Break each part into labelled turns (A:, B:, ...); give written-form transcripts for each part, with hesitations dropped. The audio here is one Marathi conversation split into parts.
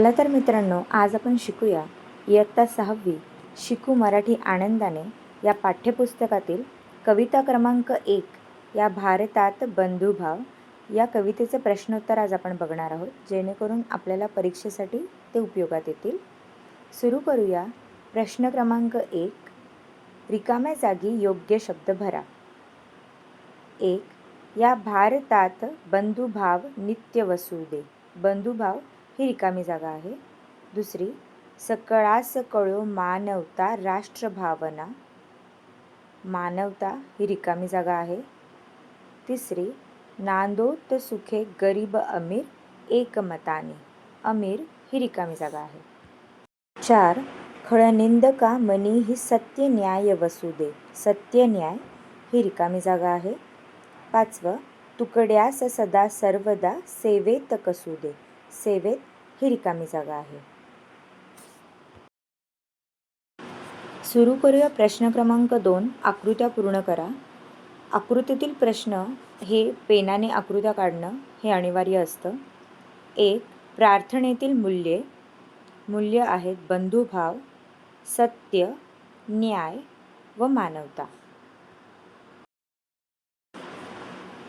A: चला तर मित्रांनो, आज आपण शिकूया इयत्ता 6वी शिकू मराठी आनंदाने या पाठ्यपुस्तकातील कविता क्रमांक 1 या भारतात बंधुभाव या कवितेचे प्रश्नोत्तर आज आपण बघणार आहोत, जेणेकरून आपल्याला परीक्षेसाठी ते उपयोगात येतील. सुरू करूया. प्रश्न क्रमांक 1. रिकाम्या जागी योग्य शब्द भरा. 1. या भारतात बंधुभाव नित्य वसू दे. बंधुभाव ही रिकामी जागा आहे. दुसरी, सकळास कळो मानवता राष्ट्रभावना. मानवता ही रिकामी जागा आहे. तिसरी, नांदोत सुखे गरीब अमीर एकमताने. अमीर ही रिकामी जागा आहे. 4. खळनिंदका मनी ही सत्य न्याय वसू दे. सत्य न्याय ही रिकामी जागा आहे. 5. तुकड्यास सदा सर्वदा सेवेत कसू दे. सेवेत ही रिकामी जागा आहे. सुरू करूया. प्रश्न क्रमांक 2. आकृत्या पूर्ण करा. आकृतीतील प्रश्न हे पेनाने आकृत्या काढणं हे अनिवार्य असतं. 1. प्रार्थनेतील मूल्ये. मूल्य आहेत बंधुभाव, सत्य, न्याय व मानवता.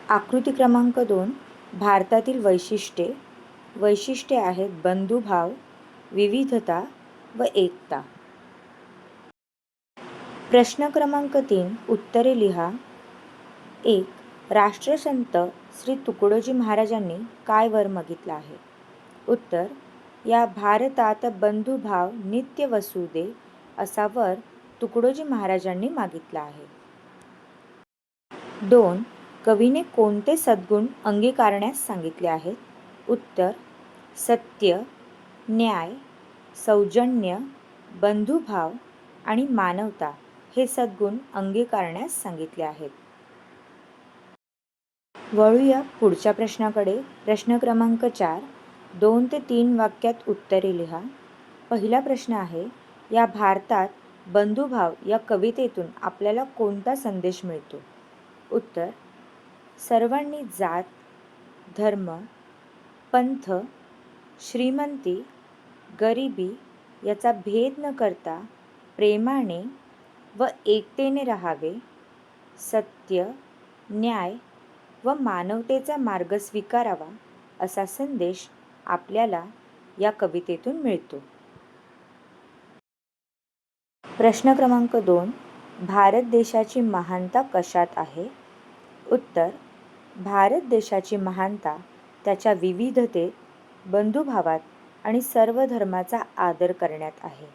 A: आकृती क्रमांक 2. भारतातील वैशिष्ट्ये. वैशिष्ट्ये आहेत बंधुभाव, विविधता व एकता. प्रश्न क्रमांक 3. उत्तरे लिहा. 1. राष्ट्रसंत श्री तुकडोजी महाराजांनी काय वर मागितलं आहे? उत्तर, या भारतात बंधुभाव नित्य वसू दे असा वर तुकडोजी महाराजांनी मागितला आहे. 2. कवीने कोणते सद्गुण अंगीकारण्यास सांगितले आहेत? उत्तर, सत्य, न्याय, सौजन्य, बंधुभाव आणि मानवता हे सद्गुण अंगीकारण्यास सांगितले आहेत. वळूया पुढच्या प्रश्नाकडे. प्रश्न क्रमांक 4. 2 ते 3 वाक्यात उत्तरे लिहा. पहिला प्रश्न आहे, या भारतात बंधुभाव या कवितेतून आपल्याला कोणता संदेश मिळतो? उत्तर, सर्वांनी जात, धर्म, पंथ, श्रीमंती, गरिबी याचा भेद न करता प्रेमाने व एकतेने राहावे. सत्य, न्याय व मानवतेचा मार्ग स्वीकारावा असा संदेश आपल्याला या कवितेतून मिळतो. प्रश्न क्रमांक 2. भारत देशाची महानता कशात आहे? उत्तर, भारत देशाची महानता त्याच्या विविधतेत, बंधुभावात आणि सर्व धर्माचा आदर करण्यात आहे.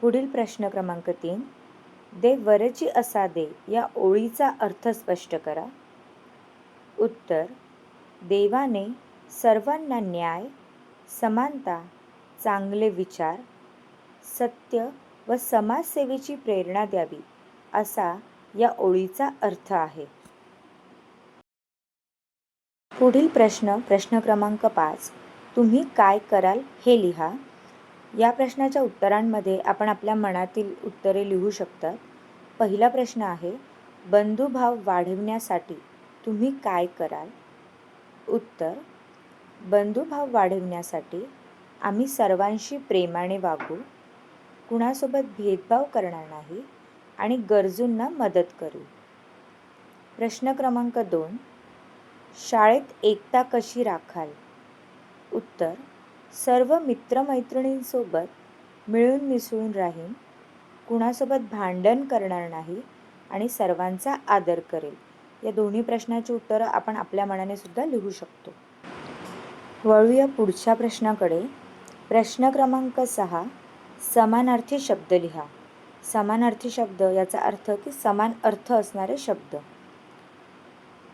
A: पुढील प्रश्न क्रमांक 3. दे वरची असा दे या ओळीचा अर्थ स्पष्ट करा. उत्तर, देवाने सर्वांना न्याय, समानता, चांगले विचार, सत्य व समाजसेवेची प्रेरणा द्यावी असा या ओळीचा अर्थ आहे. पुढील प्रश्न क्रमांक 5. तुम्ही काय कराल हे लिहा. या प्रश्नाच्या उत्तरांमध्ये आपण आपल्या मनातील उत्तरे लिहू शकता. पहिला प्रश्न आहे, बंधुभाव वाढविण्यासाठी तुम्ही काय कराल? उत्तर, बंधुभाव वाढविण्यासाठी आम्ही सर्वांशी प्रेमाने वागू, कुणासोबत भेदभाव करणार नाही आणि गरजूंना मदत करू. प्रश्न क्रमांक 2. शाळेत एकता कशी राखाल? उत्तर, सर्व मित्रमैत्रिणींसोबत मिळून मिसळून राहीन, कुणासोबत भांडण करणार नाही आणि सर्वांचा आदर करेल. या दोन्ही प्रश्नाची उत्तरं आपण आपल्या मनाने सुद्धा लिहू शकतो. वळूया पुढच्या प्रश्नाकडे. प्रश्न क्रमांक 6. समानार्थी शब्द लिहा. समानार्थी शब्द याचा अर्थ की समान अर्थ असणारे शब्द.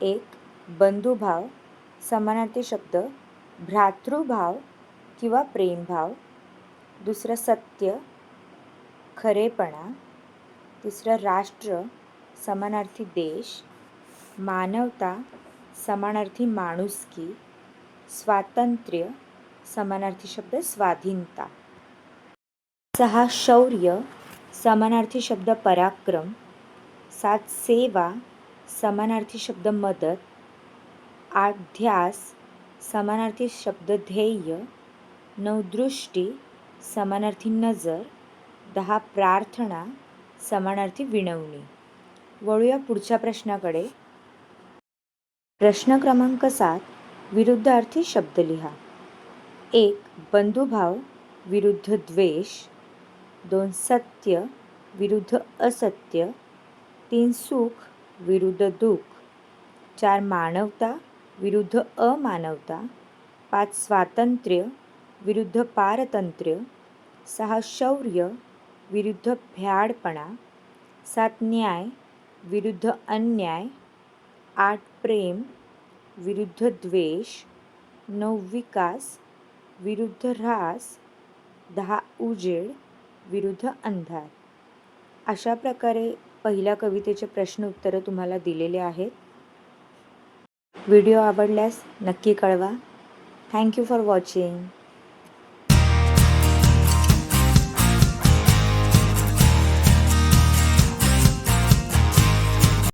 A: 1. बंधुभाव. समानार्थी शब्द भ्रातृभाव किंवा प्रेमभाव. दुसरं सत्य, खरेपणा. तिसरं राष्ट्र, समानार्थी देश. मानवता, समानार्थी माणुसकी. स्वातंत्र्य, समानार्थी शब्द स्वाधीनता. 6. शौर्य, समानार्थी शब्द पराक्रम. 7. सेवा, समानार्थी शब्द मदत. 8. ध्यास, समानार्थी शब्द ध्येय. 9 दृष्टी समानार्थी नजर, 10 प्रार्थना समानार्थी विनवणी. वळूया पुढच्या प्रश्नाकडे. प्रश्न क्रमांक 7 विरुद्धार्थी शब्द लिहा. 1 बंधुभाव विरुद्ध द्वेष, 2 सत्य विरुद्ध असत्य, 3 सुख विरुद्ध दुःख, 4 मानवता विरुद्ध अमानवता, 5 स्वातंत्र्य विरुद्ध पारतंत्र्य, 6 शौर्य विरुद्ध भ्याडपणा, 7 न्याय विरुद्ध अन्याय, 8 प्रेम विरुद्ध द्वेष, 9 विकास विरुद्ध ऱ्हास, 10 उजेड विरुद्ध अंधार. अशा प्रकारे पहिल्या कवितेचे प्रश्न उत्तरं तुम्हाला दिलेले आहेत. व्हिडिओ आवडल्यास नक्की कळवा. Thank you for watching.